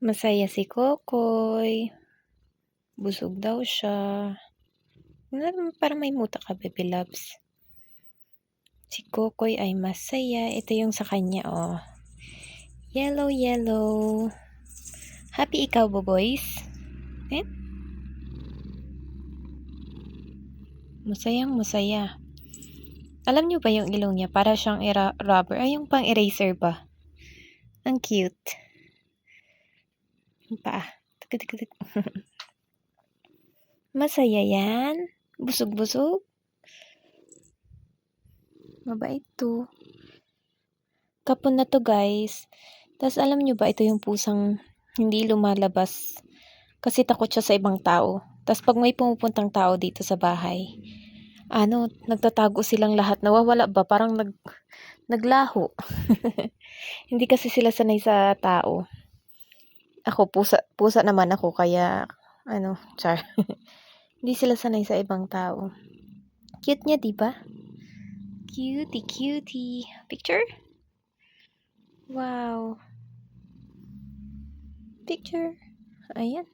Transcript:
Masaya si Kokoy. Busog daw siya. Parang may muta ka, baby loves. Si Kokoy ay masaya. Ito yung sa kanya, oh. Yellow, yellow. Happy ikaw, boys? Eh? Masayang masaya. Alam niyo ba yung ilong niya? Para siyang rubber. Ay, yung pang eraser ba? Ang cute. Yung paa. Masaya yan. Busog-busog. Mabait to. Kapon na to, guys. Tapos alam nyo ba, ito yung pusang hindi lumalabas. Kasi takot siya sa ibang tao. Tapos pag may pumupuntang tao dito sa bahay, nagtatago silang lahat. Nawawala ba? Parang naglaho. Hindi kasi sila sanay sa tao. Ako, pusa naman ako, kaya, char. Hindi sila sanay sa ibang tao. Cute niya, diba? Cutie, cutie. Picture? Wow. Picture. Ayan.